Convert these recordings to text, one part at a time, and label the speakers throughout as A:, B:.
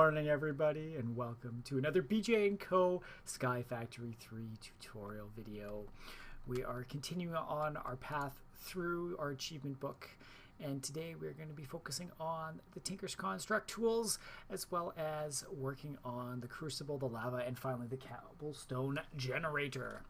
A: morning, everybody, and welcome to another BJ&Co Skyfactory 3 tutorial video. We are continuing on our path through our achievement book, and today we're going to be focusing on the Tinker's Construct tools, as well as working on the Crucible, the lava, and finally the Cobblestone Generator.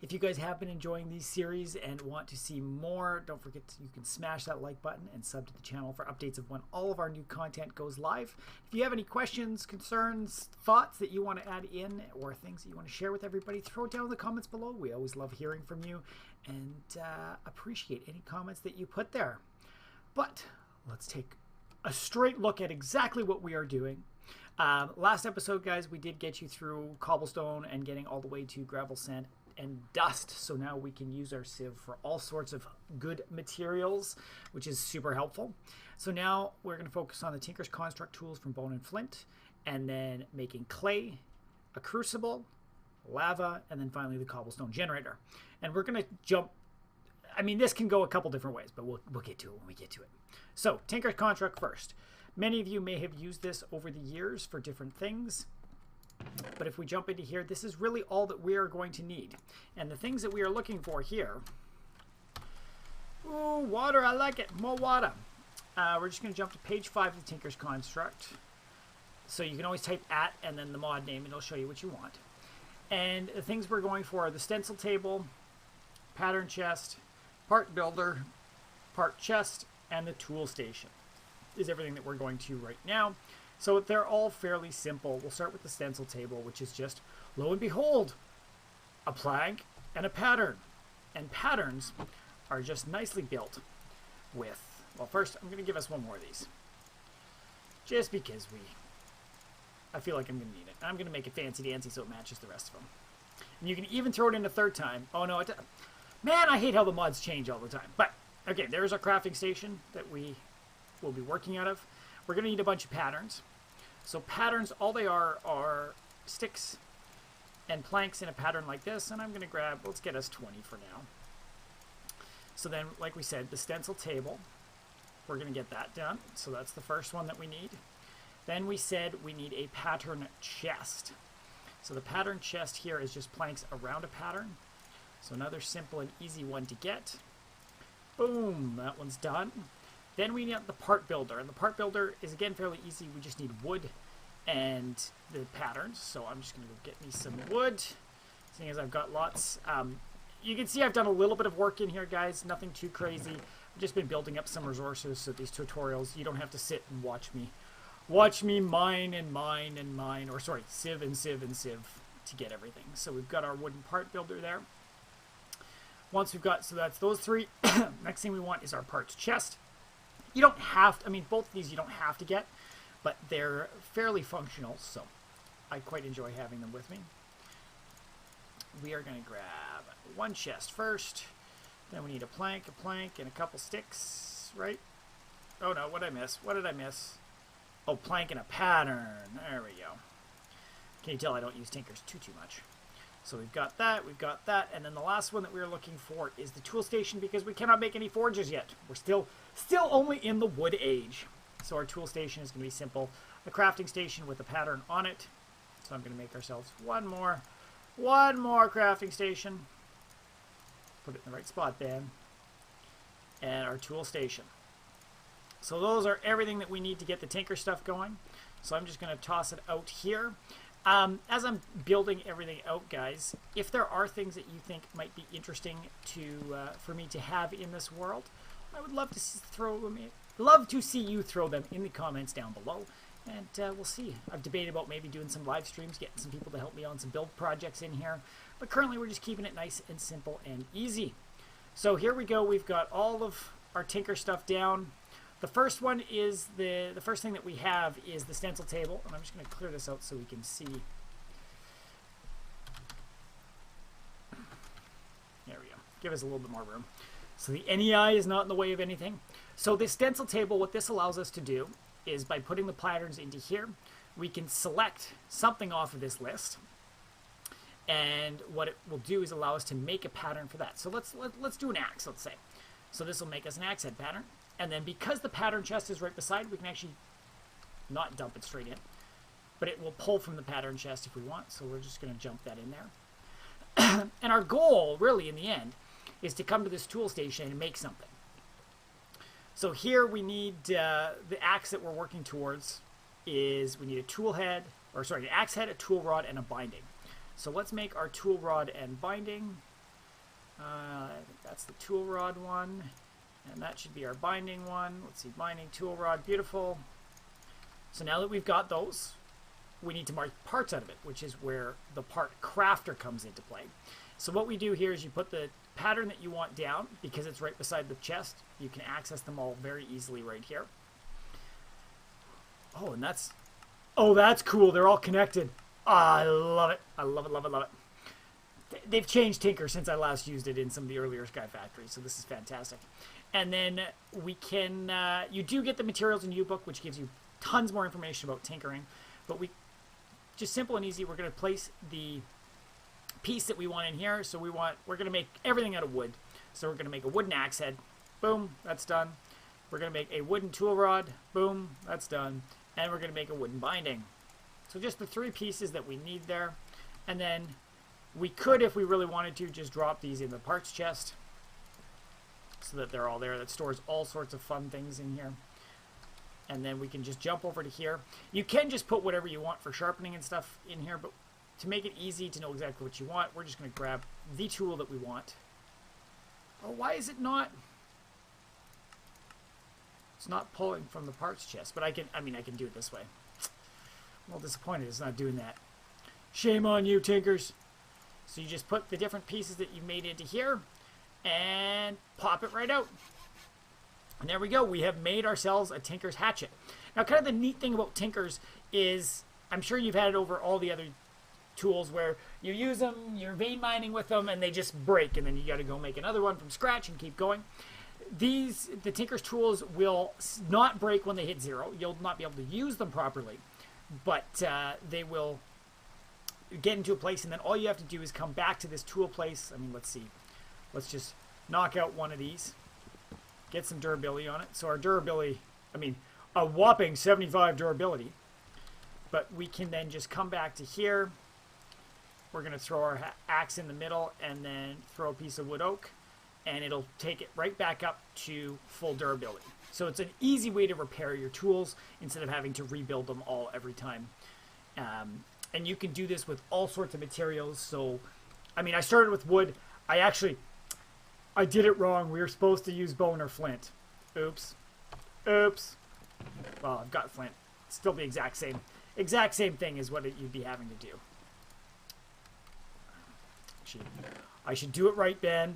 A: If you guys have been enjoying these series and want to see more, don't forget you can smash that like button and sub to the channel for updates of when all of our new content goes live. If you have any questions, concerns, thoughts that you want to add in, or things that you want to share with everybody, throw it down in the comments below. We always love hearing from you and appreciate any comments that you put there. But let's take a straight look at exactly what we are doing. Last episode, guys, we did get you through cobblestone and getting all the way to gravel, sand, and dust, so now we can use our sieve for all sorts of good materials, which is super helpful. So now we're going to focus on the Tinker's Construct tools from bone and flint, and then making clay, a crucible, lava, and then finally the cobblestone generator. And we're going to jump, I mean, this can go a couple different ways, but we'll get to it when we get to it. So Tinker's Construct first. Many of you may have used this over the years for different things. But if we jump into here, this is really all that we are going to need. And the things that we are looking for here... Ooh, water, I like it. More water. We're just going to jump to page 5 of the Tinker's Construct. So you can always type @ and then the mod name, and it'll show you what you want. And the things we're going for are the Stencil Table, Pattern Chest, Part Builder, Part Chest, and the Tool Station is everything that we're going to right now. So they're all fairly simple. We'll start with the Stencil Table, which is just, lo and behold, a plank and a pattern. And patterns are just nicely built with, well, first I'm going to give us one more of these. Just because I feel like I'm going to need it. I'm going to make it fancy-dancy so it matches the rest of them. And you can even throw it in a third time. Oh no, man, I hate how the mods change all the time. But, okay, there's our crafting station that we will be working out of. We're going to need a bunch of patterns. So patterns, all they are sticks and planks in a pattern like this. And I'm going to grab, let's get us 20 for now. So then, like we said, the Stencil Table, we're going to get that done. So that's the first one that we need. Then we said we need a pattern chest. So the pattern chest here is just planks around a pattern. So another simple and easy one to get. Boom, that one's done. Then we need the part builder, and the part builder is again fairly easy. We just need wood and the patterns. So I'm just going to go get me some wood, seeing as I've got lots. You can see I've done a little bit of work in here, guys. Nothing too crazy. I've just been building up some resources so these tutorials, you don't have to sit and watch me mine and mine and mine, or sorry, sieve and sieve and sieve to get everything. So we've got our wooden part builder there. Once we've got, so that's those three. Next thing we want is our parts chest. You don't have to, I mean, both of these you don't have to get, but they're fairly functional, so I quite enjoy having them with me. We are going to grab one chest first. Then we need a plank, and a couple sticks, right? Oh no, what did I miss? What did I miss? Oh, plank and a pattern. There we go. Can you tell I don't use Tinkers too much? So we've got that, and then the last one that we're looking for is the tool station, because we cannot make any forges yet. We're still only in the wood age. So our tool station is going to be simple. A crafting station with a pattern on it. So I'm going to make ourselves one more crafting station. Put it in the right spot, Ben. And our tool station. So those are everything that we need to get the Tinker stuff going. So I'm just going to toss it out here. As I'm building everything out, guys, if there are things that you think might be interesting for me to have in this world, I would love to see you throw them in the comments down below, and we'll see. I've debated about maybe doing some live streams, getting some people to help me on some build projects in here, but currently we're just keeping it nice and simple and easy. So here we go. We've got all of our Tinker stuff down. The first one is the first thing that we have is the Stencil Table, and I'm just going to clear this out so we can see. There we go. Give us a little bit more room. So the NEI is not in the way of anything. So the Stencil Table, what this allows us to do is by putting the patterns into here, we can select something off of this list, and what it will do is allow us to make a pattern for that. So let's do an axe, let's say. So this will make us an axe head pattern. And then because the pattern chest is right beside, we can actually not dump it straight in. But it will pull from the pattern chest if we want, so we're just going to jump that in there. And our goal, really, in the end, is to come to this tool station and make something. So here we need, the axe that we're working towards is, we need a tool head, or sorry, an axe head, a tool rod, and a binding. So let's make our tool rod and binding. I think that's the tool rod one, and that should be our binding one. Let's see, binding, tool rod, beautiful. So now that we've got those, we need to mark parts out of it, which is where the part crafter comes into play. So what we do here is you put the pattern that you want down, because it's right beside the chest. You can access them all very easily right here. Oh, and that's cool. They're all connected. Ah, I love it. I love it, love it, love it. They've changed Tinker since I last used it in some of the earlier Skyfactory, so this is fantastic. And then we can, you do get the materials in U-Book, which gives you tons more information about tinkering, but just simple and easy, we're going to place the piece that we want in here. So we're going to make everything out of wood. So we're going to make a wooden axe head. Boom, that's done. We're going to make a wooden tool rod. Boom, that's done. And we're going to make a wooden binding. So just the 3 pieces that we need there. And then we could, if we really wanted to, just drop these in the parts chest so that they're all there. That stores all sorts of fun things in here. And then we can just jump over to here. You can just put whatever you want for sharpening and stuff in here, but to make it easy to know exactly what you want, we're just going to grab the tool that we want. Oh, why is it not? It's not pulling from the parts chest, but I can do it this way. I'm a little disappointed it's not doing that. Shame on you, Tinkers. So you just put the different pieces that you made into here and pop it right out. And there we go. We have made ourselves a Tinker's Hatchet. Now, kind of the neat thing about Tinkers is, I'm sure you've had it over all the other tools where you use them, you're vein mining with them, and they just break, and then you got to go make another one from scratch and keep going. The Tinker's tools will not break when they hit 0. You'll not be able to use them properly, but they will get into a place, and then all you have to do is come back to this tool place. I mean, let's see. Let's just knock out one of these. Get some durability on it. So our durability, a whopping 75 durability. But we can then just come back to here. We're going to throw our axe in the middle and then throw a piece of wood oak. And it'll take it right back up to full durability. So it's an easy way to repair your tools instead of having to rebuild them all every time. And you can do this with all sorts of materials. So, I started with wood. I did it wrong. We were supposed to use bone or flint. Oops. Oops. Well, I've got flint. It's still the exact same thing as what you'd be having to do. I should do it right, Ben.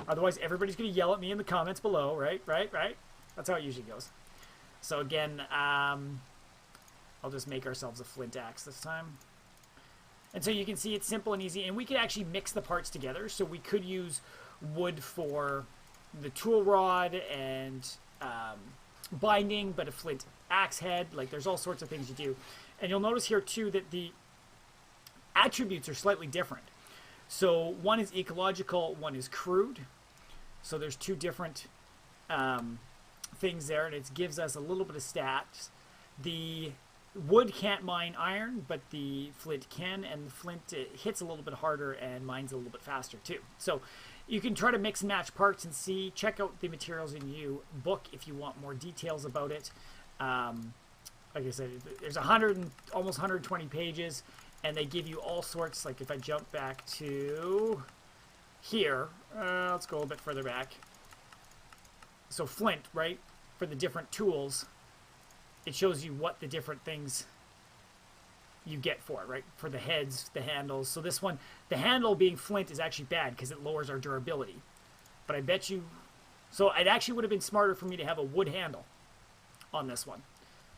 A: Otherwise, everybody's going to yell at me in the comments below, right? That's how it usually goes. So again, I'll just make ourselves a flint axe this time. And so you can see it's simple and easy, and we could actually mix the parts together. So we could use wood for the tool rod and binding, but a flint axe head. Like, there's all sorts of things you do. And you'll notice here too that the attributes are slightly different. So one is ecological, one is crude. So there's 2 different things there, and it gives us a little bit of stats. The wood can't mine iron, but the flint can, and the flint hits a little bit harder and mines a little bit faster too. So you can try to mix and match parts and see. Check out the materials in U-Book if you want more details about it. Like I said, there's almost 120 pages, and they give you all sorts. Like if I jump back to here, let's go a bit further back. So flint, right, for the different tools, it shows you what the different things you get for it, right? For the heads, the handles. So this one, the handle being flint is actually bad because it lowers our durability. But I bet you, so it actually would have been smarter for me to have a wood handle on this one.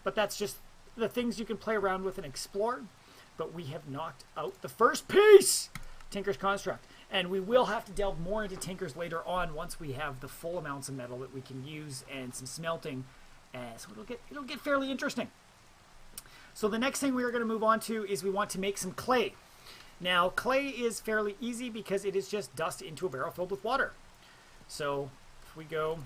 A: But that's just the things you can play around with and explore. But we have knocked out the first piece, Tinker's Construct. And we will have to delve more into Tinkers later on once we have the full amounts of metal that we can use and some smelting. So it'll get fairly interesting. So the next thing we are going to move on to is we want to make some clay. Now, clay is fairly easy because it is just dust into a barrel filled with water. So we go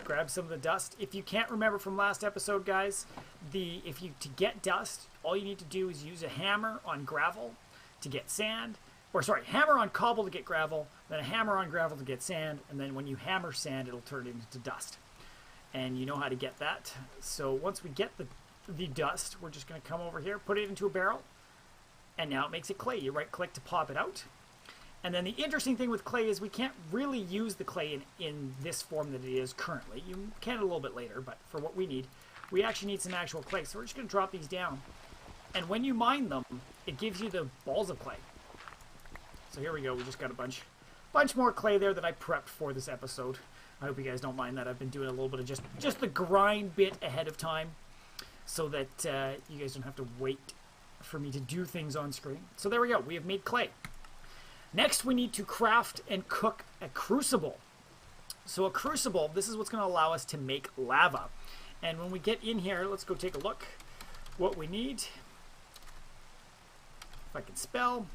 A: grab some of the dust. If you can't remember from last episode, guys, to get dust, all you need to do is use a hammer on gravel to get sand. Or sorry, hammer on cobble to get gravel, then a hammer on gravel to get sand, and then when you hammer sand, it'll turn it into dust. And you know how to get that. So once we get the dust, we're just going to come over here, put it into a barrel, and now it makes it clay. You right-click to pop it out. And then the interesting thing with clay is we can't really use the clay in this form that it is currently. You can a little bit later, but for what we need, we actually need some actual clay. So we're just going to drop these down. And when you mine them, it gives you the balls of clay. So here we go. We just got a bunch more clay there that I prepped for this episode. I hope you guys don't mind that. I've been doing a little bit of just the grind bit ahead of time so that you guys don't have to wait for me to do things on screen. So there we go. We have made clay. Next, we need to craft and cook a crucible. So a crucible, this is what's going to allow us to make lava. And when we get in here, let's go take a look what we need. If I can spell.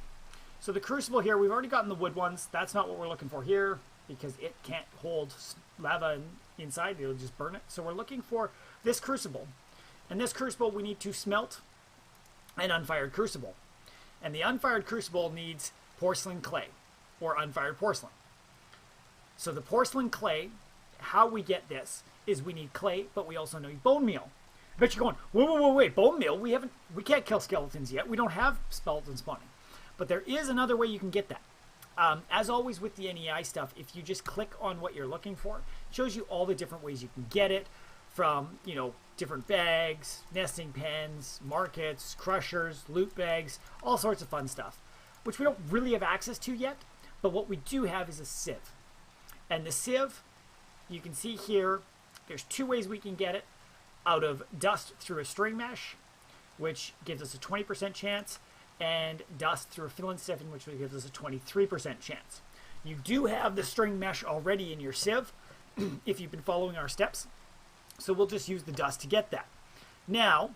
A: So the crucible here, we've already gotten the wood ones. That's not what we're looking for here because it can't hold lava inside. It'll just burn it. So we're looking for this crucible. And this crucible, we need to smelt an unfired crucible. And the unfired crucible needs porcelain clay or unfired porcelain. So the porcelain clay, how we get this is we need clay, but we also need bone meal. I bet you're going, wait, bone meal? We can't kill skeletons yet. We don't have skeletons spawning. But there is another way you can get that. As always with the NEI stuff, if you just click on what you're looking for, it shows you all the different ways you can get it from, different bags, nesting pens, markets, crushers, loot bags, all sorts of fun stuff, which we don't really have access to yet. But what we do have is a sieve. And the sieve, you can see here, there's two ways we can get it. Out of dust through a string mesh, which gives us a 20% chance, and dust through a fill and stiffening, which gives us a 23% chance. You do have the string mesh already in your sieve if you've been following our steps. So we'll just use the dust to get that. Now,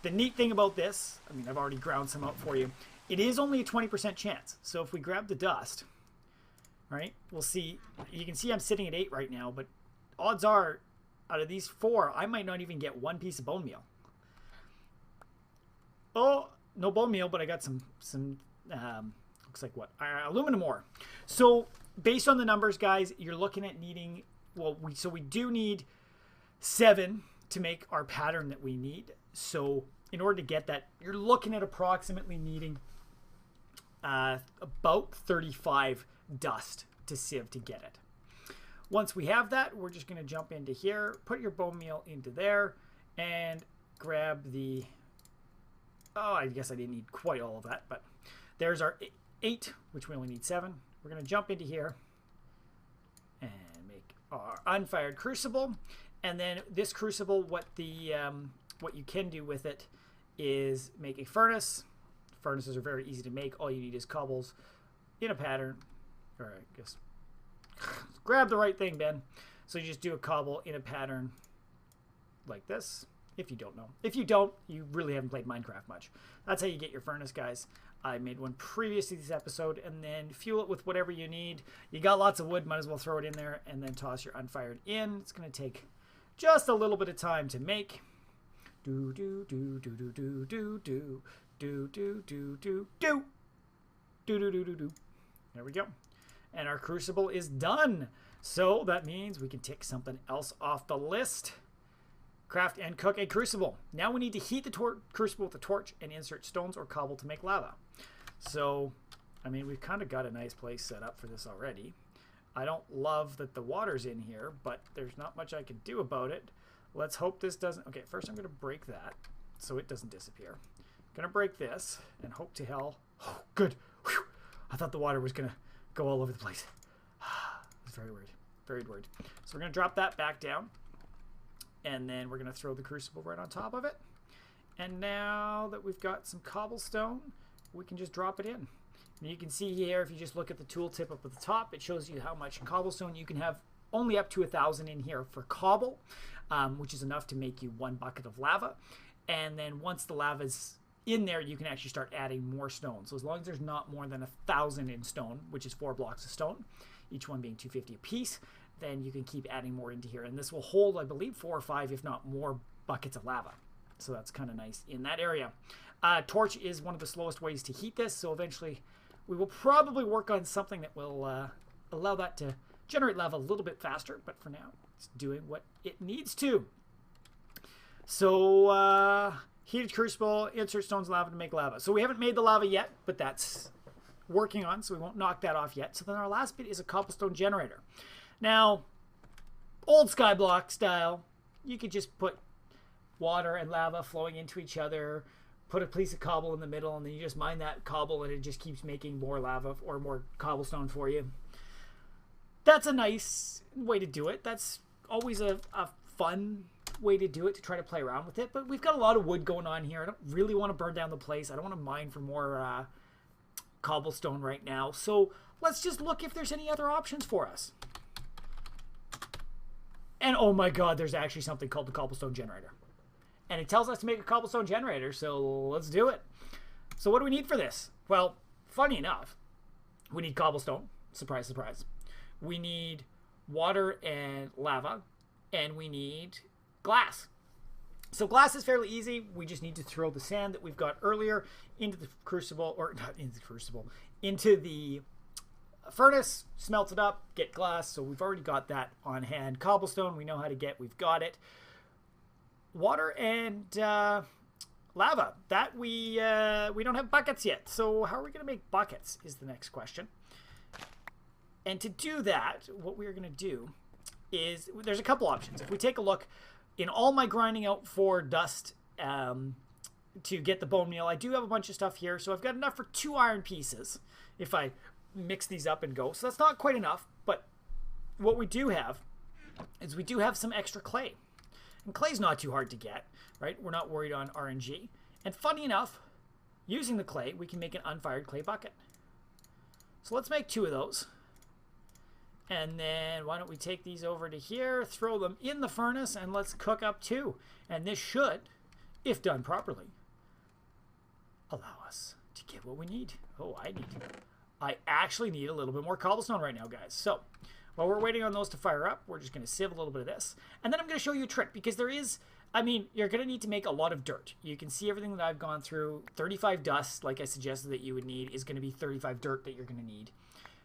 A: the neat thing about this, I've already ground some out for you. It is only a 20% chance. So if we grab the dust, right, we'll see. You can see I'm sitting at 8 right now, but odds are, out of these 4, I might not even get one piece of bone meal. Oh, no bone meal, but I got some looks like what? Aluminum ore. So based on the numbers, guys, you're looking at needing, we do need 7 to make our pattern that we need. So in order to get that, you're looking at approximately needing about 35 dust to sieve to get it. Once we have that, we're just going to jump into here, put your bone meal into there, and grab the... Oh, I guess I didn't need quite all of that, but there's our 8, which we only need 7. We're going to jump into here and make our unfired crucible. And then this crucible, what you can do with it is make a furnace. Furnaces are very easy to make. All you need is cobbles in a pattern. Or I guess... Grab the right thing, Ben. So you just do a cobble in a pattern like this, if you don't know. If you don't, you really haven't played Minecraft much. That's how you get your furnace, guys. I made one previous to this episode, and then fuel it with whatever you need. You got lots of wood, might as well throw it in there, and then toss your unfired in. It's going to take just a little bit of time to make. Do, do, do, do, do, do, do, do, do, do, do, do, do, do, do, do, do, do. There we go. And our crucible is done. So that means we can tick something else off the list. Craft and cook a crucible. Now we need to heat the crucible with a torch and insert stones or cobble to make lava. So, we've kind of got a nice place set up for this already. I don't love that the water's in here, but there's not much I can do about it. Let's hope this doesn't... Okay, first I'm going to break that so it doesn't disappear. I'm going to break this and hope to hell... Oh, good. Whew. I thought the water was going to go all over the place. I was very worried. Very worried. So we're going to drop that back down. And then we're going to throw the crucible right on top of it. And now that we've got some cobblestone, we can just drop it in. And you can see here, if you just look at the tooltip up at the top, it shows you how much cobblestone you can have. Only up to 1,000 in here for cobble, which is enough to make you 1 bucket of lava. And then once the lava's in there, you can actually start adding more stone. So as long as there's not more than 1,000 in stone, which is 4 blocks of stone, each one being 250 a piece, then you can keep adding more into here. And this will hold, I believe, 4 or 5, if not more, buckets of lava. So that's kind of nice in that area. Torch is one of the slowest ways to heat this, so eventually we will probably work on something that will allow that to generate lava a little bit faster, but for now, it's doing what it needs to. So, heated crucible, insert stones lava to make lava. So we haven't made the lava yet, but that's working on, so we won't knock that off yet. So then our last bit is a cobblestone generator. Now, old skyblock style, you could just put water and lava flowing into each other, put a piece of cobble in the middle, and then you just mine that cobble and it just keeps making more lava or more cobblestone for you. That's a nice way to do it. That's always a fun way to do it, to try to play around with it. But we've got a lot of wood going on here. I don't really want to burn down the place. I don't want to mine for more cobblestone right now. So let's just look if there's any other options for us. And oh my god, there's actually something called the Cobblestone Generator. And it tells us to make a cobblestone generator, so let's do it. So what do we need for this? Well, funny enough, we need cobblestone. Surprise, surprise. We need water and lava, and we need glass. So glass is fairly easy. We just need to throw the sand that we've got earlier into the crucible, or not into the crucible, into the furnace, smelt it up, get glass. So we've already got that on hand. Cobblestone, we know how to get, we've got it. Water and lava, that we don't have buckets yet. So how are we going to make buckets is the next question. And to do that, what we're going to do is, there's a couple options. If we take a look, in all my grinding out for dust to get the bone meal, I do have a bunch of stuff here. So I've got enough for 2 iron pieces if I mix these up and go. So that's not quite enough, but what we do have is we do have some extra clay. And clay's not too hard to get, right? We're not worried on RNG. And funny enough, using the clay, we can make an unfired clay bucket. So let's make 2 of those. And then why don't we take these over to here, throw them in the furnace, and let's cook up 2. And this should, if done properly, allow us to get what we need. Oh, I actually need a little bit more cobblestone right now, guys. So while we're waiting on those to fire up, we're just going to sieve a little bit of this. And then I'm going to show you a trick, because there is, I mean, you're going to need to make a lot of dirt. You can see everything that I've gone through. 35 dust, like I suggested that you would need, is going to be 35 dirt that you're going to need,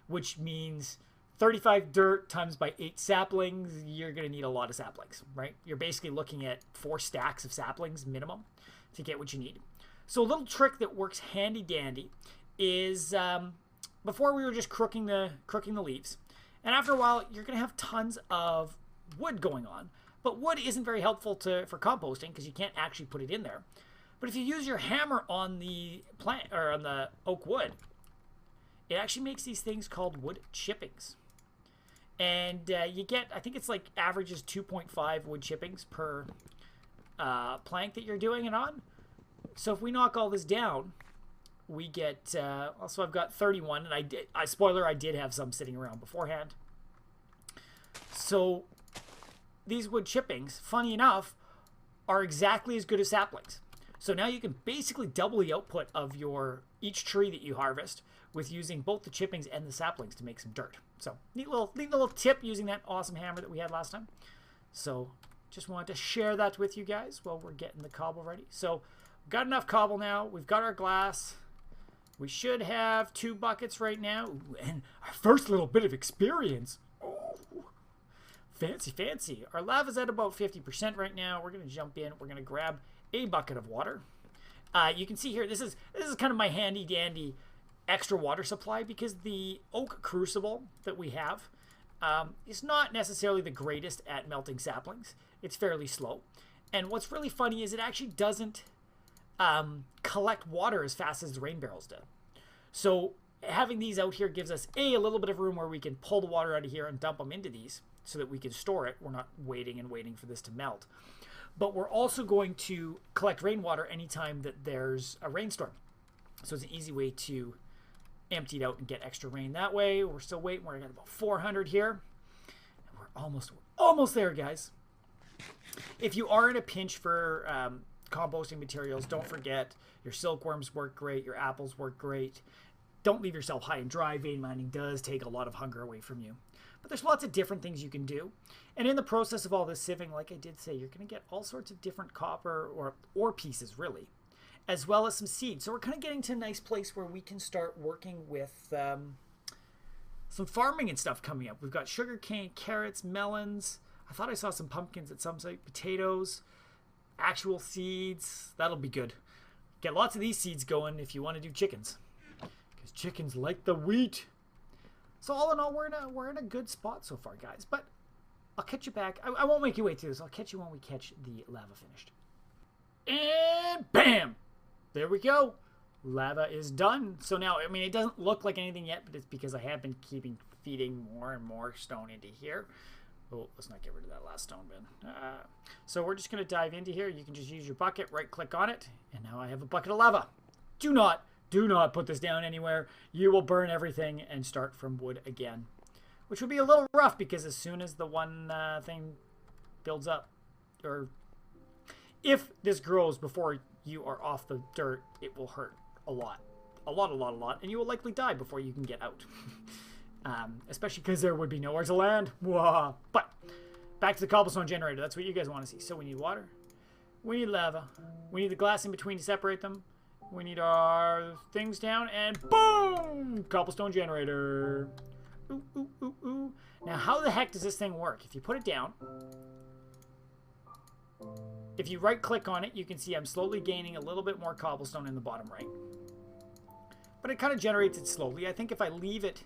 A: which means 35 dirt times by 8 saplings, you're going to need a lot of saplings, right? You're basically looking at 4 stacks of saplings minimum to get what you need. So a little trick that works handy dandy is, before we were just crooking the leaves. And after a while, you're going to have tons of wood going on. But wood isn't very helpful for composting because you can't actually put it in there. But if you use your hammer on the plant or on the oak wood, it actually makes these things called wood chippings. And you get, I think it's like averages 2.5 wood chippings per plank that you're doing it on. So if we knock all this down, we get, also I've got 31, and I did have some sitting around beforehand. So these wood chippings, funny enough, are exactly as good as saplings. So now you can basically double the output of each tree that you harvest with using both the chippings and the saplings to make some dirt. So neat little tip using that awesome hammer that we had last time. So just wanted to share that with you guys while we're getting the cobble ready. So we've got enough cobble now. We've got our glass. We should have 2 buckets right now. Ooh, and our first little bit of experience. Oh, fancy, fancy. Our lava's at about 50% right now. We're going to jump in. We're going to grab a bucket of water. You can see here, this is kind of my handy dandy extra water supply, because the oak crucible that we have is not necessarily the greatest at melting saplings. It's fairly slow. And what's really funny is it actually doesn't collect water as fast as the rain barrels do. So having these out here gives us a little bit of room where we can pull the water out of here and dump them into these so that we can store it. We're not waiting and waiting for this to melt. But we're also going to collect rainwater anytime that there's a rainstorm. So it's an easy way to empty it out and get extra rain that way. We're still waiting. We're at about 400 here. And we're almost there, guys. If you are in a pinch for composting materials, don't forget your silkworms work great, your apples work great. don't leave yourself high and dry. Vein mining does take a lot of hunger away from you. But there's lots of different things you can do. And in the process of all this sieving, like I did say, you're going to get all sorts of different copper or ore pieces, really, as well as some seeds. So we're kind of getting to a nice place where we can start working with some farming and stuff coming up. We've got sugarcane, carrots, melons. I thought I saw some pumpkins at some site, potatoes, actual seeds. That'll be good. Get lots of these seeds going if you want to do chickens, because chickens like the wheat. So all in all, we're in a good spot so far, guys. But I'll catch you back. I won't make you wait through this. I'll catch you when we catch the lava finished. And bam! There we go. Lava is done. So now, I mean, it doesn't look like anything yet, but it's because I have been feeding more and more stone into here. Oh, let's not get rid of that last stone bin. So we're just going to dive into here. You can just use your bucket, right-click on it, and now I have a bucket of lava. Do not put this down anywhere. You will burn everything and start from wood again, which would be a little rough because as soon as the one thing builds up, or if this grows before you are off the dirt, it will hurt a lot, and you will likely die before you can get out. Especially because there would be nowhere to land. Whoa. But back to the cobblestone generator. That's what you guys want to see. So we need water. We need lava. We need the glass in between to separate them. We need our things down, and boom! Cobblestone generator. Ooh, ooh, ooh, ooh. Now, how the heck does this thing work? If you put it down, if you right-click on it, you can see I'm slowly gaining a little bit more cobblestone in the bottom right. But it kind of generates it slowly. I think if I leave it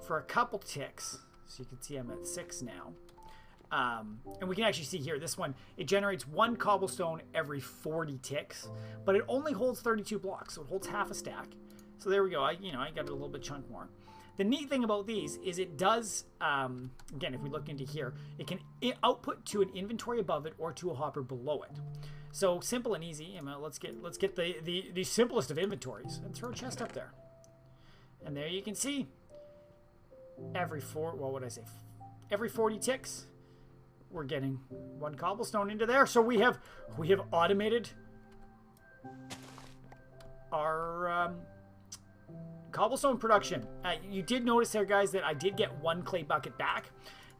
A: for a couple ticks, so you can see I'm at 6 now. And we can actually see here, this one, it generates 1 cobblestone every 40 ticks, but it only holds 32 blocks, so it holds half a stack. So there we go. I got a little bit chunk more. The neat thing about these is it does, again, if we look into here, it can output to an inventory above it or to a hopper below it. So simple and easy. Let's get the simplest of inventories and throw a chest up there. And there you can see every 40 ticks, we're getting 1 cobblestone into there. So we have automated our cobblestone production. You did notice there, guys, that I did get 1 clay bucket back.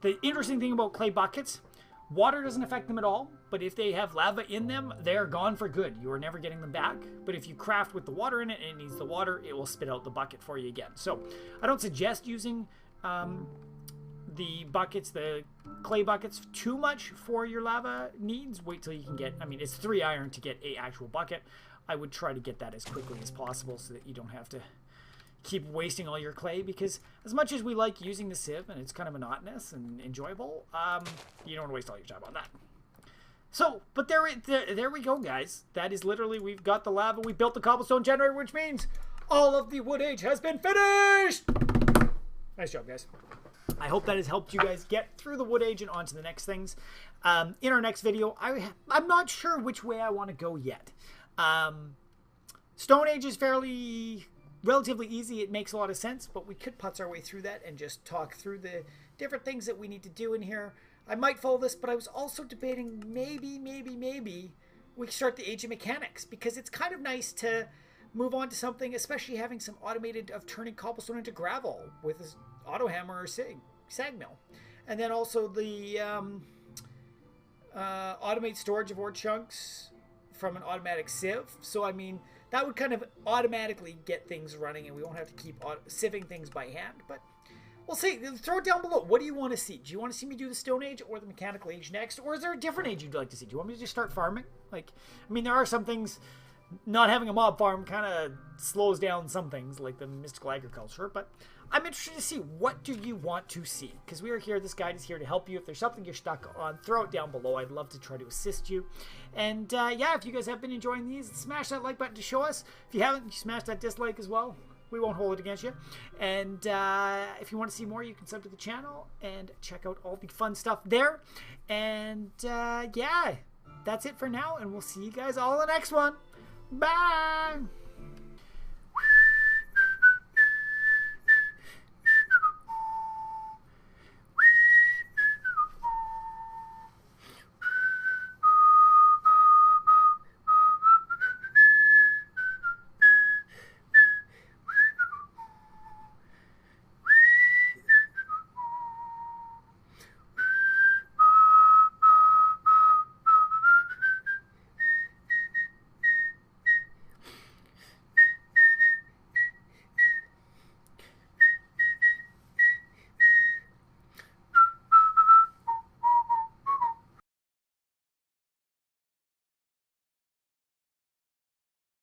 A: The interesting thing about clay buckets, water doesn't affect them at all, but if they have lava in them, they're gone for good. You are never getting them back. But if you craft with the water in it and it needs the water, it will spit out the bucket for you again. So I don't suggest using the buckets, the clay buckets, too much for your lava needs. Wait till you can get, it's 3 iron to get a actual bucket. I would try to get that as quickly as possible so that you don't have to keep wasting all your clay, because as much as we like using the sieve and it's kind of monotonous and enjoyable, you don't want to waste all your time on that. So, but there we go, guys. That is literally, we've got the lava, we built the cobblestone generator, which means all of the wood age has been finished! Nice job, guys. I hope that has helped you guys get through the wood age and on to the next things. In our next video, I'm not sure which way I want to go yet. Stone Age is relatively easy. It makes a lot of sense, but we could putz our way through that and just talk through the different things that we need to do in here. I might follow this, but I was also debating maybe we start the Age of Mechanics, because it's kind of nice to move on to something, especially having some automated of turning cobblestone into gravel with an auto hammer or sag mill. And then also the automate storage of ore chunks from an automatic sieve. So that would kind of automatically get things running, and we won't have to keep sieving things by hand. But we'll see. Throw it down below. What do you want to see? Do you want to see me do the Stone Age or the Mechanical Age next? Or is there a different age you'd like to see? Do you want me to just start farming? There are some things. Not having a mob farm kind of slows down some things, like the mystical agriculture, but I'm interested to see, what do you want to see? Because we are here, this guide is here to help you. If there's something you're stuck on, throw it down below. I'd love to try to assist you. And yeah, if you guys have been enjoying these, smash that like button to show us. If you haven't, smash that dislike as well. We won't hold it against you. And if you want to see more, you can sub to the channel and check out all the fun stuff there. And yeah, that's it for now, and we'll see you guys all in the next one. Bye!